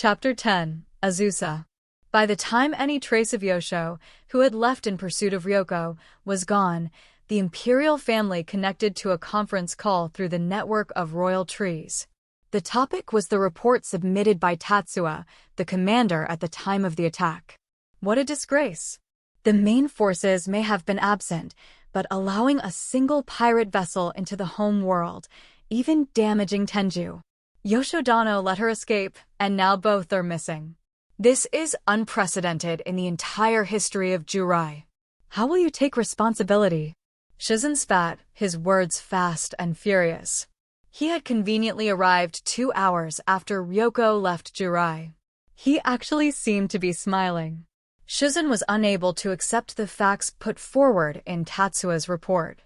Chapter 10. Azusa. By the time any trace of Yosho, who had left in pursuit of Ryoko, was gone, the imperial family connected to a conference call through the network of royal trees. The topic was the report submitted by Tatsuya, the commander at the time of the attack. What a disgrace! The main forces may have been absent, but allowing a single pirate vessel into the home world, even damaging Tenju. Yoshidano let her escape, and now both are missing. This is unprecedented in the entire history of Jurai. How will you take responsibility? Shizen spat, his words fast and furious. He had conveniently arrived 2 hours after Ryoko left Jurai. He actually seemed to be smiling. Shizen was unable to accept the facts put forward in Tatsuya's report.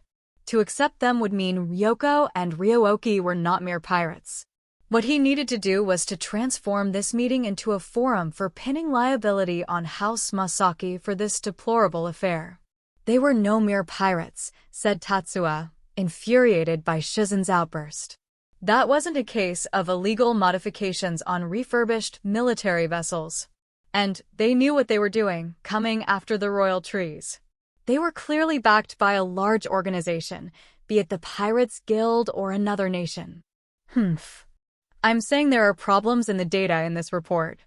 To accept them would mean Ryoko and Ryooki were not mere pirates. What he needed to do was to transform this meeting into a forum for pinning liability on House Masaki for this deplorable affair. They were no mere pirates, said Tatsuya, infuriated by Shizen's outburst. That wasn't a case of illegal modifications on refurbished military vessels. And they knew what they were doing, coming after the royal trees. They were clearly backed by a large organization, be it the Pirates Guild or another nation. I'm saying there are problems in the data in this report.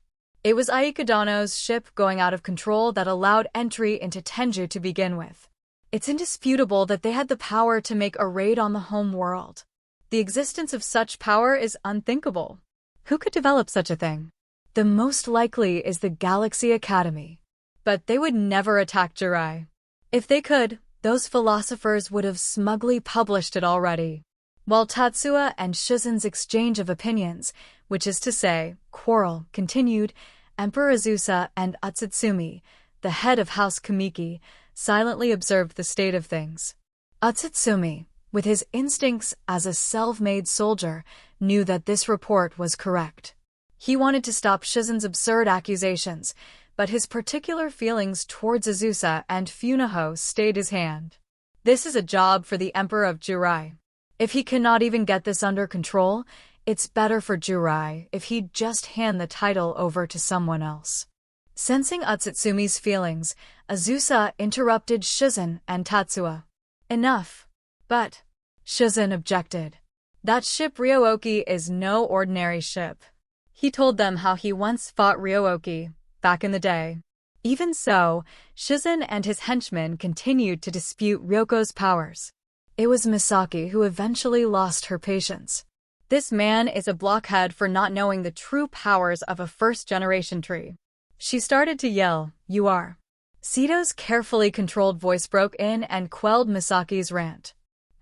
It was Aikidano's ship going out of control that allowed entry into Tenju to begin with. It's indisputable that they had the power to make a raid on the home world. The existence of such power is unthinkable. Who could develop such a thing? The most likely is the Galaxy Academy. But they would never attack Jurai. If they could, those philosophers would have smugly published it already. While Tatsuya and Shizen's exchange of opinions, which is to say, quarrel, continued, Emperor Azusa and Utsutsumi, the head of House Kamiki, silently observed the state of things. Utsutsumi, with his instincts as a self-made soldier, knew that this report was correct. He wanted to stop Shizen's absurd accusations, but his particular feelings towards Azusa and Funaho stayed his hand. This is a job for the Emperor of Jurai. If he cannot even get this under control, it's better for Jurai if he'd just hand the title over to someone else. Sensing Utsutsumi's feelings, Azusa interrupted Shizen and Tatsuya. Enough. But Shizen objected. That ship Ryooki is no ordinary ship. He told them how he once fought Ryooki, back in the day. Even so, Shizen and his henchmen continued to dispute Ryoko's powers. It was Misaki who eventually lost her patience. This man is a blockhead for not knowing the true powers of a first-generation tree. She started to yell, "You are." Sito's carefully controlled voice broke in and quelled Misaki's rant.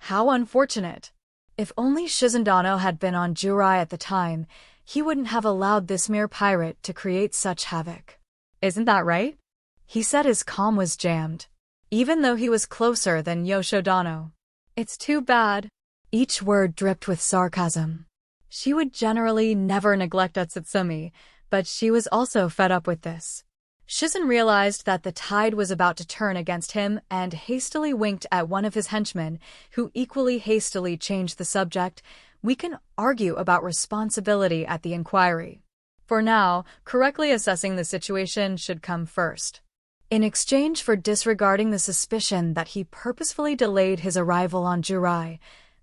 How unfortunate. If only Shizendano had been on Jurai at the time, he wouldn't have allowed this mere pirate to create such havoc. Isn't that right? He said his calm was jammed, even though he was closer than Yoshidano. It's too bad. Each word dripped with sarcasm. She would generally never neglect Utsutsumi, but she was also fed up with this. Shizen realized that the tide was about to turn against him and hastily winked at one of his henchmen, who equally hastily changed the subject. We can argue about responsibility at the inquiry. For now, correctly assessing the situation should come first. In exchange for disregarding the suspicion that he purposefully delayed his arrival on Jurai,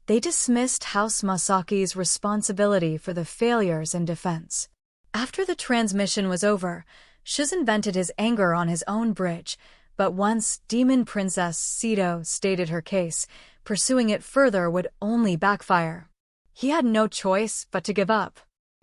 they dismissed House Masaki's responsibility for the failures in defense. After the transmission was over, Shizen vented his anger on his own bridge, but once Demon Princess Sito stated her case, pursuing it further would only backfire. He had no choice but to give up.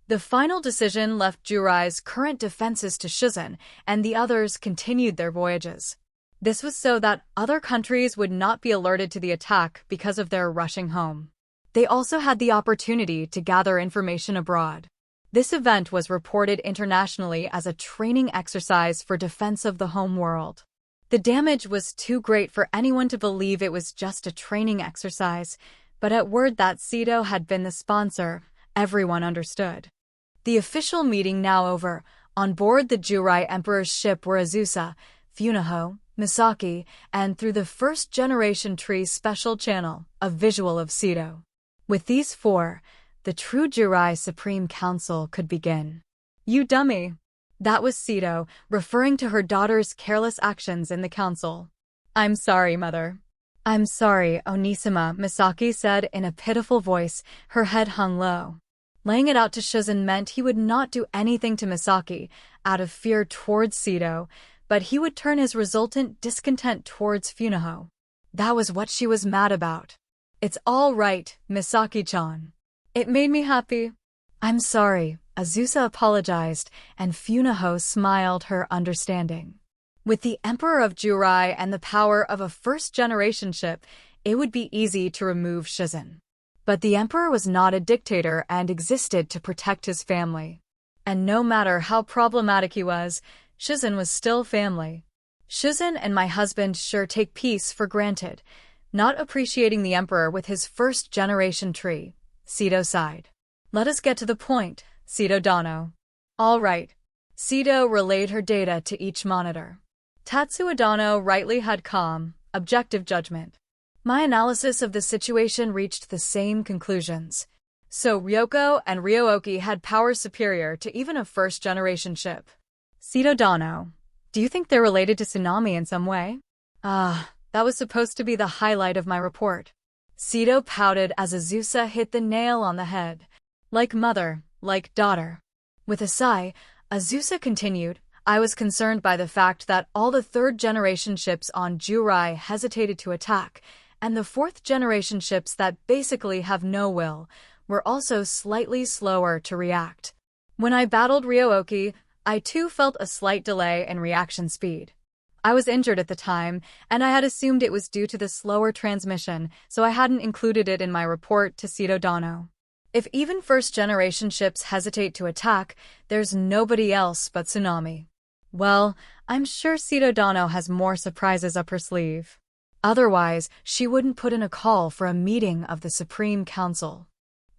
The final decision left Jurai's current defenses to Shizen, and the others continued their voyages. This was so that other countries would not be alerted to the attack because of their rushing home. They also had the opportunity to gather information abroad. This event was reported internationally as a training exercise for defense of the home world. The damage was too great for anyone to believe it was just a training exercise, but at word that Sito had been the sponsor, everyone understood. The official meeting now over, on board the Jurai Emperor's ship were Azusa, Funaho, Misaki, and through the first-generation tree special channel, a visual of Sito. With these four, the true Jurai Supreme Council could begin. You dummy. That was Sito, referring to her daughter's careless actions in the council. I'm sorry, mother. I'm sorry, Onisima, Misaki said in a pitiful voice, her head hung low. Laying it out to Shizen meant he would not do anything to Misaki out of fear towards Sito, but he would turn his resultant discontent towards Funaho. That was what she was mad about. It's all right, Misaki-chan. It made me happy. I'm sorry, Azusa apologized, and Funaho smiled her understanding. With the Emperor of Jurai and the power of a first-generation ship, it would be easy to remove Shizen. But the Emperor was not a dictator and existed to protect his family. And no matter how problematic he was, Shizen was still family. Shizen and my husband sure take peace for granted, not appreciating the Emperor with his first-generation tree. Sito sighed. Let us get to the point, Sito Dano. All right. Sito relayed her data to each monitor. Tatsuo Dano rightly had calm, objective judgment. My analysis of the situation reached the same conclusions. So Ryoko and Ryooki had power superior to even a first-generation ship. Sito Dano, do you think they're related to Tsunami in some way? That was supposed to be the highlight of my report. Sito pouted as Azusa hit the nail on the head. Like mother, like daughter. With a sigh, Azusa continued, I was concerned by the fact that all the third-generation ships on Jurai hesitated to attack, and the fourth-generation ships that basically have no will were also slightly slower to react. When I battled Ryooki, I too felt a slight delay in reaction speed. I was injured at the time, and I had assumed it was due to the slower transmission, so I hadn't included it in my report to Sito Dano. If even first-generation ships hesitate to attack, there's nobody else but Tsunami. Well, I'm sure Sito Dano has more surprises up her sleeve. Otherwise, she wouldn't put in a call for a meeting of the Supreme Council.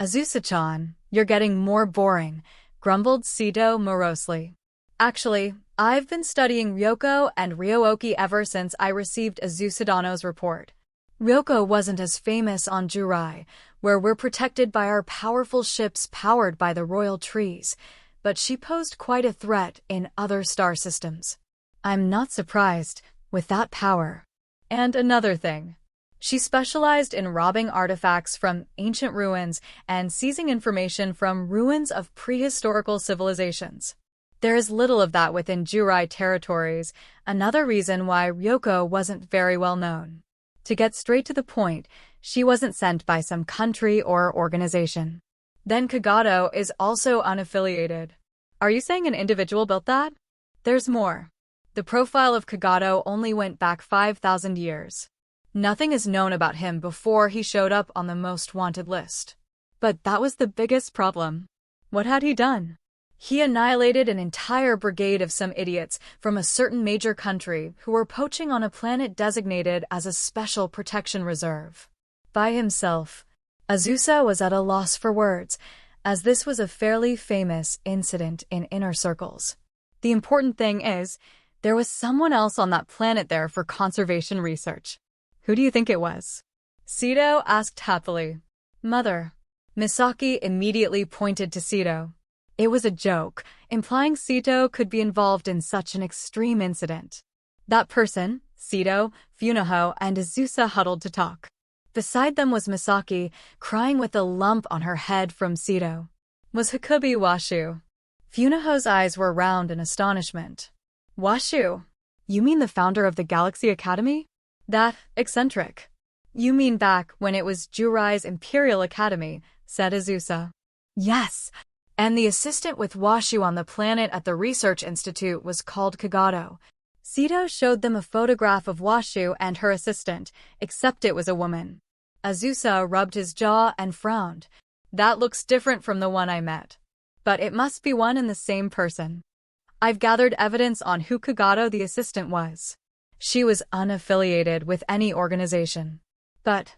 Azusa-chan, you're getting more boring, grumbled Sito morosely. Actually, I've been studying Ryoko and Ryooki ever since I received Azusa Dano's report. Ryoko wasn't as famous on Jurai, where we're protected by our powerful ships powered by the royal trees, but she posed quite a threat in other star systems. I'm not surprised, with that power. And another thing. She specialized in robbing artifacts from ancient ruins and seizing information from ruins of prehistorical civilizations. There is little of that within Jurai territories, another reason why Ryoko wasn't very well known. To get straight to the point, she wasn't sent by some country or organization. Then Kagato is also unaffiliated. Are you saying an individual built that? There's more. The profile of Kagato only went back 5,000 years. Nothing is known about him before he showed up on the most wanted list. But that was the biggest problem. What had he done? He annihilated an entire brigade of some idiots from a certain major country who were poaching on a planet designated as a special protection reserve. By himself. Azusa was at a loss for words, as this was a fairly famous incident in inner circles. The important thing is, there was someone else on that planet there for conservation research. Who do you think it was? Sito asked happily. Mother. Misaki immediately pointed to Sito. It was a joke, implying Sito could be involved in such an extreme incident. That person, Sito, Funaho, and Azusa huddled to talk. Beside them was Misaki, crying with a lump on her head from Sito. Was Hakubi Washu? Funaho's eyes were round in astonishment. Washu? You mean the founder of the Galaxy Academy? That eccentric. You mean back when it was Jurai's Imperial Academy, said Azusa. Yes. And the assistant with Washu on the planet at the Research Institute was called Kagato. Sito showed them a photograph of Washu and her assistant, except it was a woman. Azusa rubbed his jaw and frowned. That looks different from the one I met. But it must be one and the same person. I've gathered evidence on who Kagato the assistant was. She was unaffiliated with any organization. But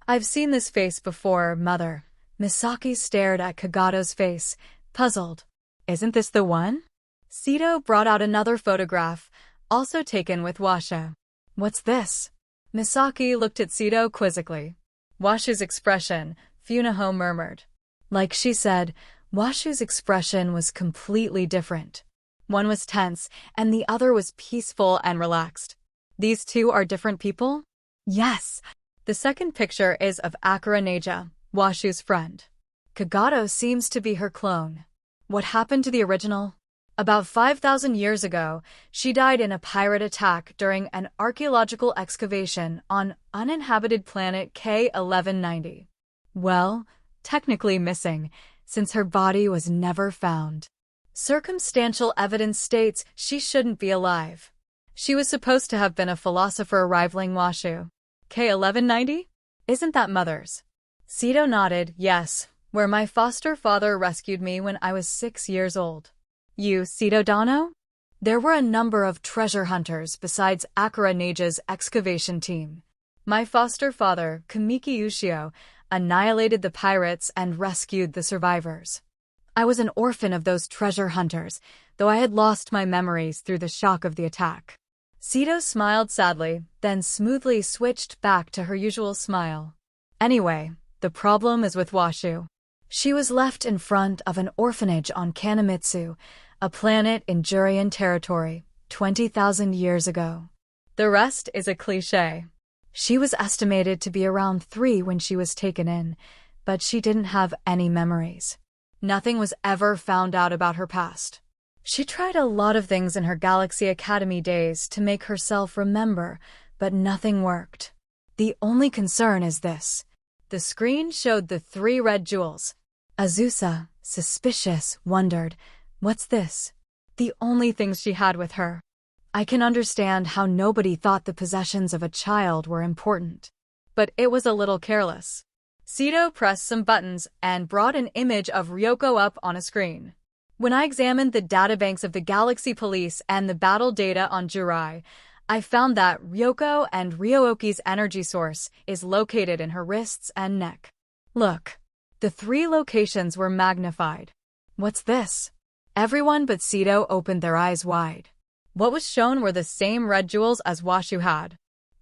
I've seen this face before, Mother. Misaki stared at Kagato's face, puzzled. Isn't this the one? Sito brought out another photograph, also taken with Washu. What's this? Misaki looked at Sito quizzically. Washu's expression, Funaho murmured. Like she said, Washu's expression was completely different. One was tense, and the other was peaceful and relaxed. These two are different people? Yes. The second picture is of Akira Neja, Washu's friend. Kagato seems to be her clone. What happened to the original? About 5,000 years ago, she died in a pirate attack during an archaeological excavation on uninhabited planet K1190. Well, technically missing, since her body was never found. Circumstantial evidence states she shouldn't be alive. She was supposed to have been a philosopher rivaling Washu. K1190? Isn't that Mother's? Sito nodded, yes, where my foster father rescued me when I was 6 years old. You, Sito Dano? There were a number of treasure hunters besides Akira Neja's excavation team. My foster father, Kamiki Ushio, annihilated the pirates and rescued the survivors. I was an orphan of those treasure hunters, though I had lost my memories through the shock of the attack. Sito smiled sadly, then smoothly switched back to her usual smile. Anyway, the problem is with Washu. She was left in front of an orphanage on Kanamitsu, a planet in Jurian territory, 20,000 years ago. The rest is a cliché. She was estimated to be around 3 when she was taken in, but she didn't have any memories. Nothing was ever found out about her past. She tried a lot of things in her Galaxy Academy days to make herself remember, but nothing worked. The only concern is this. The screen showed the 3 red jewels. Azusa, suspicious, wondered, what's this? The only things she had with her. I can understand how nobody thought the possessions of a child were important. But it was a little careless. Sito pressed some buttons and brought an image of Ryoko up on a screen. When I examined the databanks of the Galaxy Police and the battle data on Jurai, I found that Ryoko and Ryooki's energy source is located in her wrists and neck. Look, the 3 locations were magnified. What's this? Everyone but Sito opened their eyes wide. What was shown were the same red jewels as Washu had.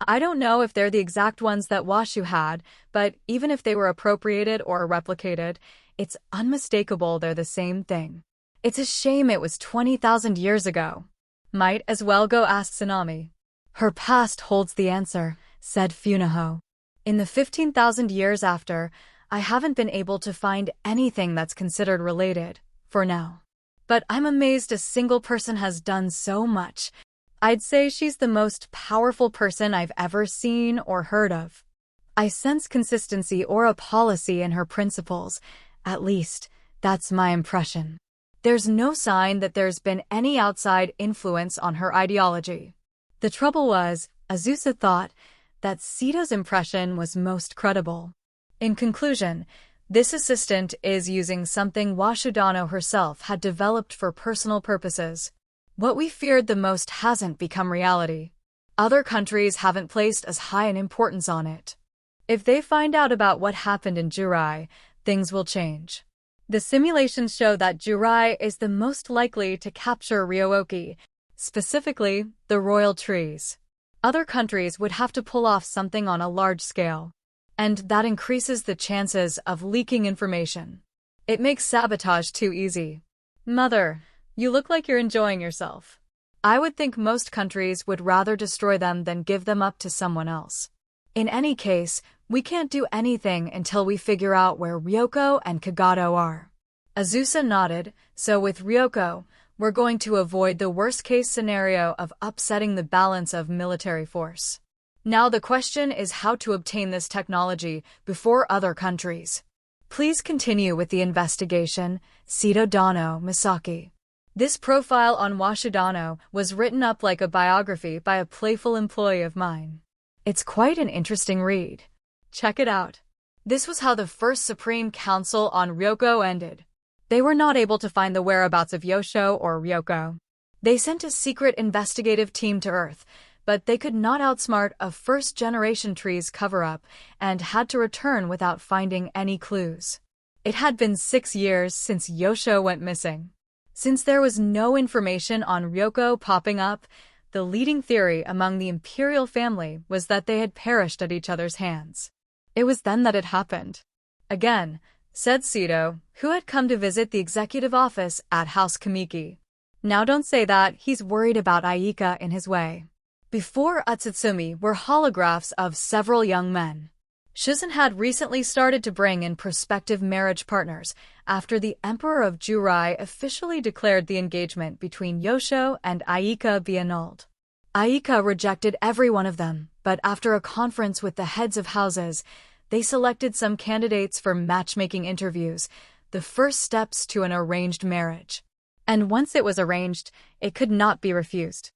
I don't know if they're the exact ones that Washu had, but even if they were appropriated or replicated, it's unmistakable they're the same thing. It's a shame it was 20,000 years ago. Might as well go ask Tsunami. Her past holds the answer, said Funaho. In the 15,000 years after, I haven't been able to find anything that's considered related, for now. But I'm amazed a single person has done so much. I'd say she's the most powerful person I've ever seen or heard of. I sense consistency or a policy in her principles. At least, that's my impression. There's no sign that there's been any outside influence on her ideology. The trouble was, Azusa thought, that Sito's impression was most credible. In conclusion, this assistant is using something Washudano herself had developed for personal purposes. What we feared the most hasn't become reality. Other countries haven't placed as high an importance on it. If they find out about what happened in Jurai, things will change. The simulations show that Jurai is the most likely to capture Ryooki, specifically the royal trees. Other countries would have to pull off something on a large scale. And that increases the chances of leaking information. It makes sabotage too easy. Mother, you look like you're enjoying yourself. I would think most countries would rather destroy them than give them up to someone else. In any case, we can't do anything until we figure out where Ryoko and Kagato are. Azusa nodded, so with Ryoko, we're going to avoid the worst-case scenario of upsetting the balance of military force. Now the question is how to obtain this technology before other countries. Please continue with the investigation, Sito Dano Misaki. This profile on Washudano was written up like a biography by a playful employee of mine. It's quite an interesting read. Check it out. This was how the first Supreme Council on Ryoko ended. They were not able to find the whereabouts of Yosho or Ryoko. They sent a secret investigative team to Earth, but they could not outsmart a first-generation tree's cover-up and had to return without finding any clues. It had been 6 years since Yosho went missing. Since there was no information on Ryoko popping up, the leading theory among the imperial family was that they had perished at each other's hands. It was then that it happened. Again, said Sito, who had come to visit the executive office at House Kamiki. Now don't say that, he's worried about Aika in his way. Before Utsutsumi were holographs of several young men. Shizen had recently started to bring in prospective marriage partners after the Emperor of Jurai officially declared the engagement between Yosho and Aika be annulled. Aika rejected every one of them, but after a conference with the heads of houses, they selected some candidates for matchmaking interviews, the first steps to an arranged marriage. And once it was arranged, it could not be refused.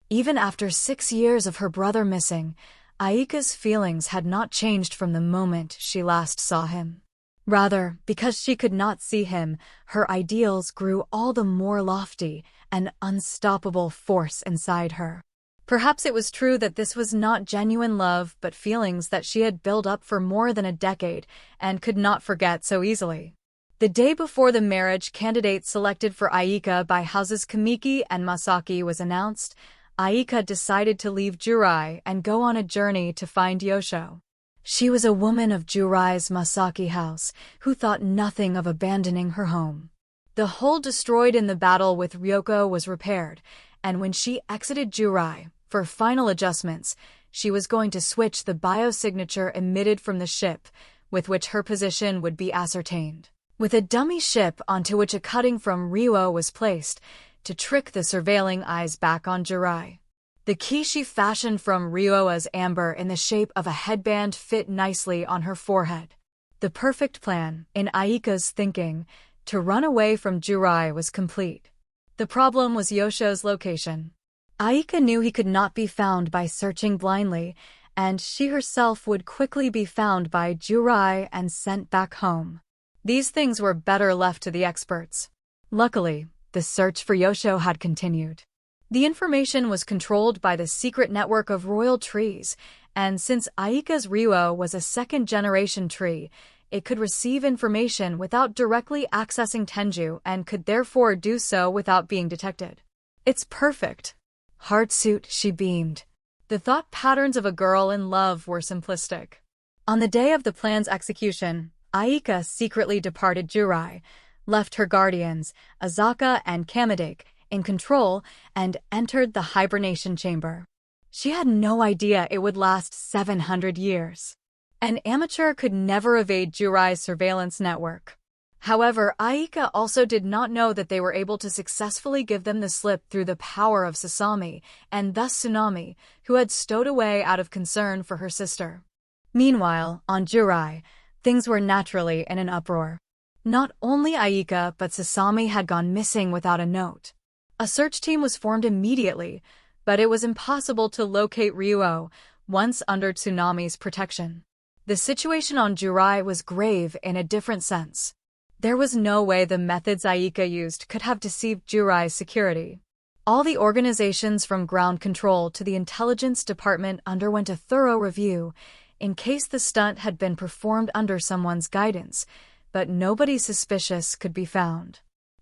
Even after 6 years of her brother missing, Aika's feelings had not changed from the moment she last saw him. Rather, because she could not see him, her ideals grew all the more lofty, an unstoppable force inside her. Perhaps it was true that this was not genuine love but feelings that she had built up for more than a decade and could not forget so easily. The day before the marriage candidate selected for Aika by houses Kamiki and Masaki was announced, Aika decided to leave Jurai and go on a journey to find Yosho. She was a woman of Jurai's Masaki house who thought nothing of abandoning her home. The hull destroyed in the battle with Ryoko was repaired, and when she exited Jurai for final adjustments, she was going to switch the biosignature emitted from the ship, with which her position would be ascertained, with a dummy ship onto which a cutting from Ryuo was placed, to trick the surveilling eyes back on Jurai. The key she fashioned from Ryuo's amber in the shape of a headband fit nicely on her forehead. The perfect plan, in Aika's thinking, to run away from Jurai was complete. The problem was Yosho's location. Aika knew he could not be found by searching blindly, and she herself would quickly be found by Jurai and sent back home. These things were better left to the experts. Luckily, the search for Yosho had continued. The information was controlled by the secret network of royal trees, and since Aika's Ryuo was a second-generation tree, it could receive information without directly accessing Tenju and could therefore do so without being detected. It's perfect. Heartsuit, she beamed. The thought patterns of a girl in love were simplistic. On the day of the plan's execution, Aika secretly departed Jurai, left her guardians, Azaka and Kamidake, in control, and entered the hibernation chamber. She had no idea it would last 700 years. An amateur could never evade Jurai's surveillance network. However, Aika also did not know that they were able to successfully give them the slip through the power of Sasami, and thus Tsunami, who had stowed away out of concern for her sister. Meanwhile, on Jurai, things were naturally in an uproar. Not only Aika but Sasami had gone missing without a note. A search team was formed immediately, but it was impossible to locate Ryuo once under Tsunami's protection. The situation on Jurai was grave in a different sense. There was no way the methods Aika used could have deceived Jurai's security. All the organizations from ground control to the intelligence department underwent a thorough review in case the stunt had been performed under someone's guidance, but nobody suspicious could be found.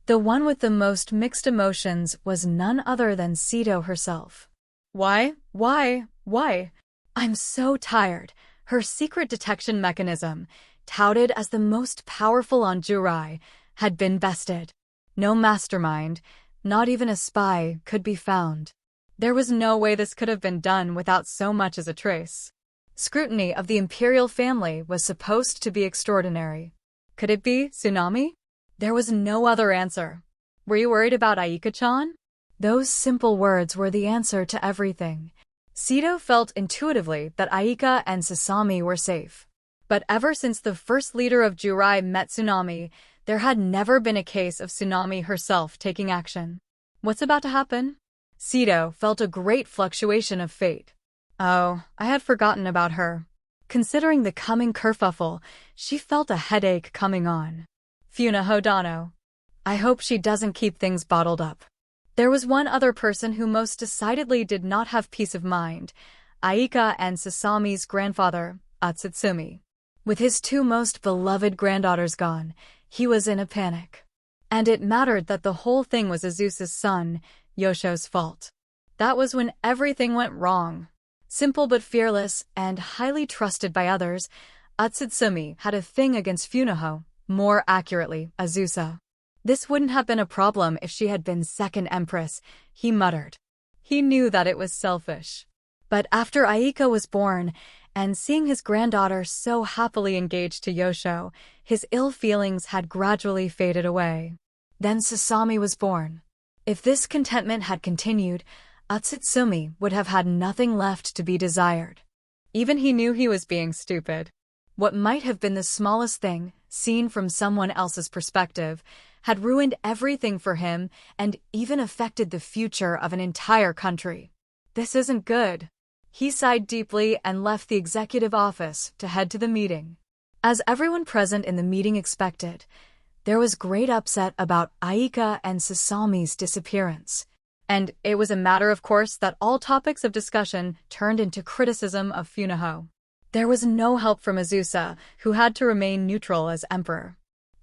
The one with the most mixed emotions was none other than Sito herself. Why? I'm so tired. Her secret detection mechanism, touted as the most powerful on Jurai, had been bested. No mastermind, not even a spy, could be found. There was no way this could have been done without so much as a trace. Scrutiny of the imperial family was supposed to be extraordinary. Could it be Tsunami? There was no other answer. Were you worried about Aika-chan? Those simple words were the answer to everything. Sito felt intuitively that Aika and Sasami were safe. But ever since the first leader of Jurai met Tsunami, there had never been a case of Tsunami herself taking action. What's about to happen? Sito felt a great fluctuation of fate. Oh, I had forgotten about her. Considering the coming kerfuffle, she felt a headache coming on. Funa Hodano. I hope she doesn't keep things bottled up. There was one other person who most decidedly did not have peace of mind, Aika and Sasami's grandfather, Utsutsumi. With his two most beloved granddaughters gone, he was in a panic. And it mattered that the whole thing was Azusa's son, Yosho's fault. That was when everything went wrong. Simple but fearless, and highly trusted by others, Utsutsumi had a thing against Funaho, More accurately, Azusa. This wouldn't have been a problem if she had been second empress, he muttered. He knew that it was selfish. But after Aika was born, and seeing his granddaughter so happily engaged to Yosho, his ill feelings had gradually faded away. Then Sasami was born. If this contentment had continued, Utsutsumi would have had nothing left to be desired. Even he knew he was being stupid. What might have been the smallest thing, seen from someone else's perspective, had ruined everything for him and even affected the future of an entire country. This isn't good. He sighed deeply and left the executive office to head to the meeting. As everyone present in the meeting expected, there was great upset about Aika and Sasami's disappearance. And it was a matter of course that all topics of discussion turned into criticism of Funaho. There was no help from Azusa, who had to remain neutral as emperor.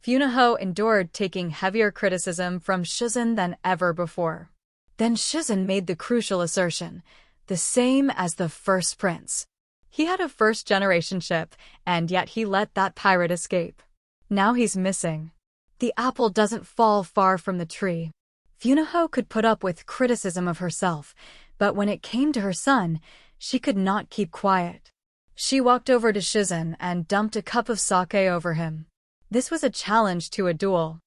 Funaho endured taking heavier criticism from Shizen than ever before. Then Shizen made the crucial assertion, the same as the first prince. He had a first-generation ship, and yet he let that pirate escape. Now he's missing. The apple doesn't fall far from the tree. Funaho could put up with criticism of herself, but when it came to her son, she could not keep quiet. She walked over to Shizen and dumped a cup of sake over him. This was a challenge to a duel.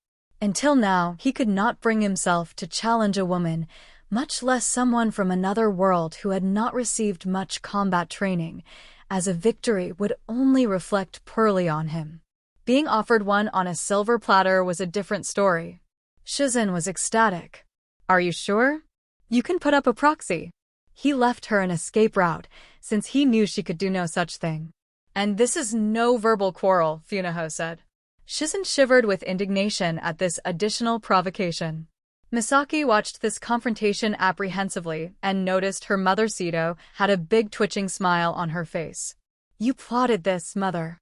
Until now, he could not bring himself to challenge a woman, much less someone from another world who had not received much combat training, as a victory would only reflect poorly on him. Being offered one on a silver platter was a different story. Shizen was ecstatic. Are you sure? You can put up a proxy. He left her an escape route, since he knew she could do no such thing. And this is no verbal quarrel, Funaho said. Shizen shivered with indignation at this additional provocation. Misaki watched this confrontation apprehensively and noticed her mother Sito had a big twitching smile on her face. You plotted this, mother.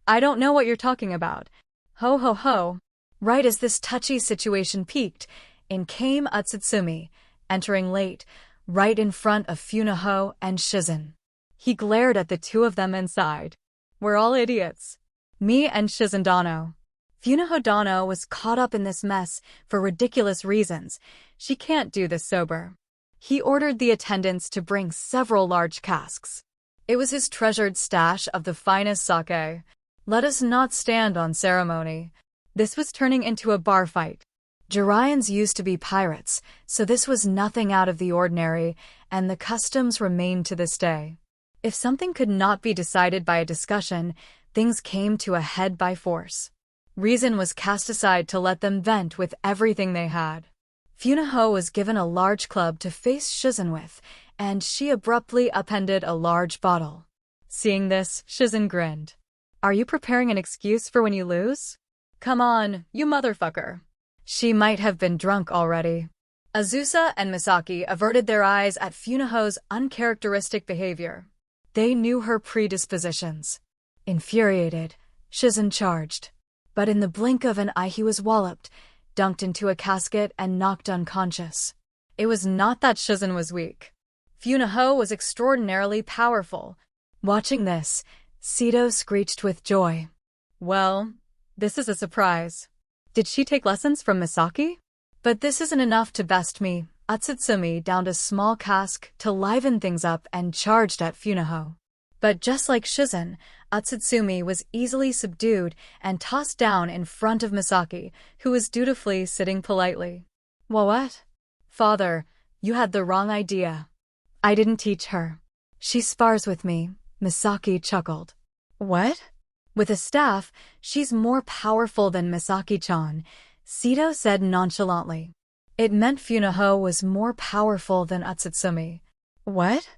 I don't know what you're talking about. Ho ho ho. Right as this touchy situation peaked, in came Utsutsumi, entering late, right in front of Funaho and Shizen. He glared at the two of them and sighed. We're all idiots. Me and Shizen Dano. Funaho Dano was caught up in this mess for ridiculous reasons. She can't do this sober. He ordered the attendants to bring several large casks. It was his treasured stash of the finest sake. Let us not stand on ceremony. This was turning into a bar fight. Jiraians used to be pirates, so this was nothing out of the ordinary, and the customs remained to this day. If something could not be decided by a discussion, things came to a head by force. Reason was cast aside to let them vent with everything they had. Funaho was given a large club to face Shizen with, and she abruptly upended a large bottle. Seeing this, Shizen grinned. Are you preparing an excuse for when you lose? Come on, you motherfucker. She might have been drunk already. Azusa and Misaki averted their eyes at Funaho's uncharacteristic behavior. They knew her predispositions. Infuriated, Shizen charged. But in the blink of an eye he was walloped, dunked into a casket and knocked unconscious. It was not that Shizen was weak. Funaho was extraordinarily powerful. Watching this, Sito screeched with joy. Well, this is a surprise. Did she take lessons from Misaki? But this isn't enough to best me. Utsutsumi downed a small cask to liven things up and charged at Funaho. But just like Shizen, Utsutsumi was easily subdued and tossed down in front of Misaki, who was dutifully sitting politely. What? Father, you had the wrong idea. I didn't teach her. She spars with me, Misaki chuckled. What? With a staff, she's more powerful than Misaki-chan, Sito said nonchalantly. It meant Funaho was more powerful than Utsutsumi. What?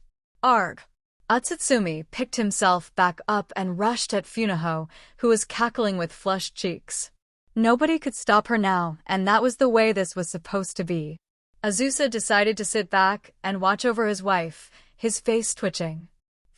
Arg. Utsutsumi picked himself back up and rushed at Funaho, who was cackling with flushed cheeks. Nobody could stop her now, and that was the way this was supposed to be. Azusa decided to sit back and watch over his wife, his face twitching.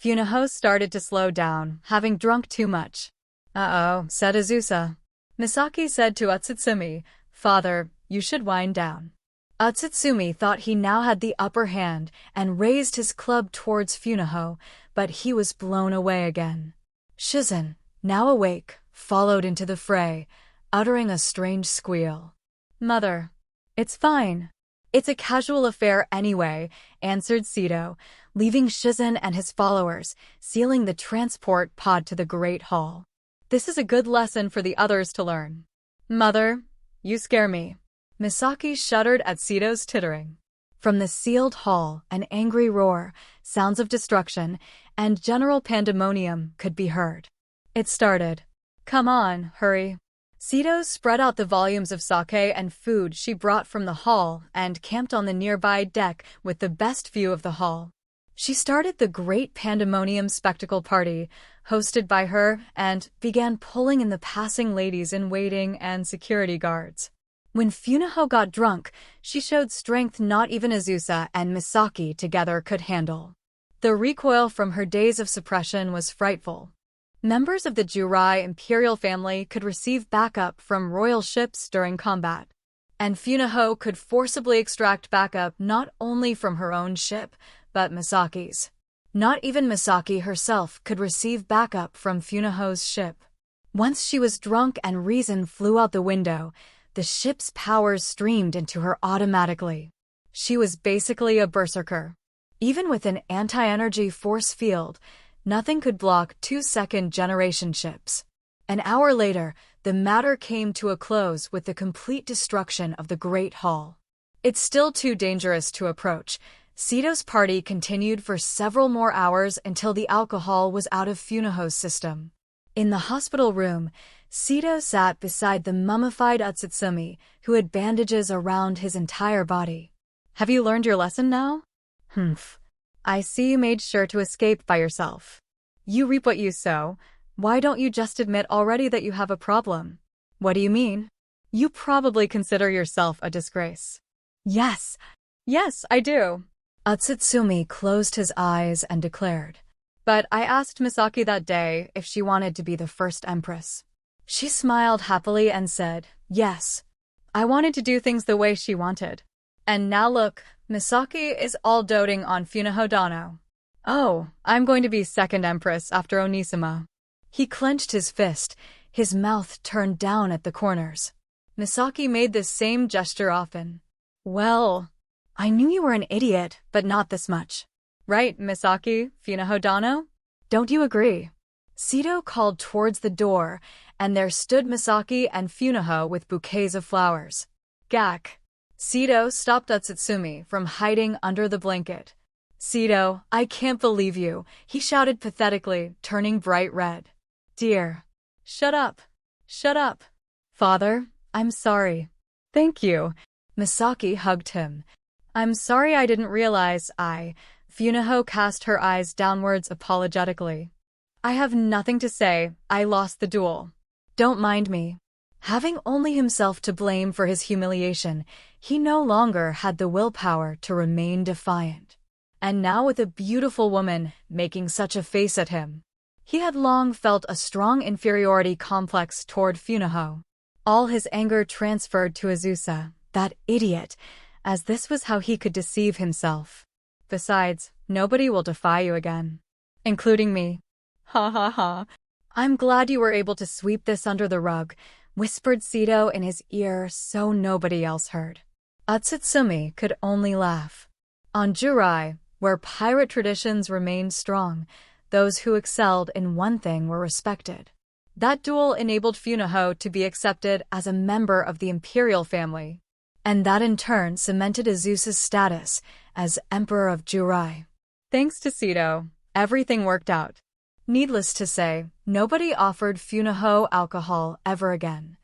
Funaho started to slow down, having drunk too much. Uh-oh, said Azusa. Misaki said to Utsutsumi, Father, you should wind down. Utsutsumi thought he now had the upper hand and raised his club towards Funaho, but he was blown away again. Shizen, now awake, followed into the fray, uttering a strange squeal. "Mother, it's fine. It's a casual affair anyway," answered Sito, leaving Shizen and his followers, sealing the transport pod to the Great Hall. "This is a good lesson for the others to learn." "Mother, you scare me." Misaki shuddered at Sito's tittering. From the sealed hall, an angry roar, sounds of destruction, and general pandemonium could be heard. It started. "Come on, hurry." Sito spread out the volumes of sake and food she brought from the hall and camped on the nearby deck with the best view of the hall. She started the Great Pandemonium Spectacle Party, hosted by her, and began pulling in the passing ladies-in-waiting and security guards. When Funaho got drunk, she showed strength not even Azusa and Misaki together could handle. The recoil from her days of suppression was frightful. Members of the Jurai imperial family could receive backup from royal ships during combat, and Funaho could forcibly extract backup not only from her own ship, but Misaki's. Not even Misaki herself could receive backup from Funaho's ship. Once she was drunk and reason flew out the window, the ship's powers streamed into her automatically. She was basically a berserker. Even with an anti-energy force field, nothing could block 2nd-generation ships. An hour later, the matter came to a close with the complete destruction of the Great Hall. It's still too dangerous to approach. Sito's party continued for several more hours until the alcohol was out of Funaho's system. In the hospital room, Sito sat beside the mummified Utsutsumi, who had bandages around his entire body. "Have you learned your lesson now?" "Humph. I see you made sure to escape by yourself. You reap what you sow. Why don't you just admit already that you have a problem?" "What do you mean?" "You probably consider yourself a disgrace." Yes, I do." Utsutsumi closed his eyes and declared. "But I asked Misaki that day if she wanted to be the first empress. She smiled happily and said, yes. I wanted to do things the way she wanted. And now look, Misaki is all doting on Funaho Dano. Oh, I'm going to be second empress after Onisama." He clenched his fist, his mouth turned down at the corners. Misaki made this same gesture often. "Well, I knew you were an idiot, but not this much. Right, Misaki, Funaho Dano? Don't you agree?" Sito called towards the door, and there stood Misaki and Funaho with bouquets of flowers. Gak. Sito stopped Utsutsumi from hiding under the blanket. "Sito, I can't believe you," he shouted pathetically, turning bright red. "Dear. Shut up. Shut up. Father, I'm sorry." "Thank you." Misaki hugged him. "I'm sorry I didn't realize Funaho cast her eyes downwards apologetically. "I have nothing to say, I lost the duel. Don't mind me." Having only himself to blame for his humiliation, he no longer had the willpower to remain defiant. And now with a beautiful woman making such a face at him, he had long felt a strong inferiority complex toward Funaho. All his anger transferred to Azusa, that idiot, as this was how he could deceive himself. Besides, nobody will defy you again. Including me. Ha ha ha. "I'm glad you were able to sweep this under the rug," whispered Sito in his ear so nobody else heard. Utsutsumi could only laugh. On Jurai, where pirate traditions remained strong, those who excelled in one thing were respected. That duel enabled Funaho to be accepted as a member of the imperial family, and that in turn cemented Azusa's status as Emperor of Jurai. Thanks to Sito, everything worked out. Needless to say, nobody offered Funaho alcohol ever again.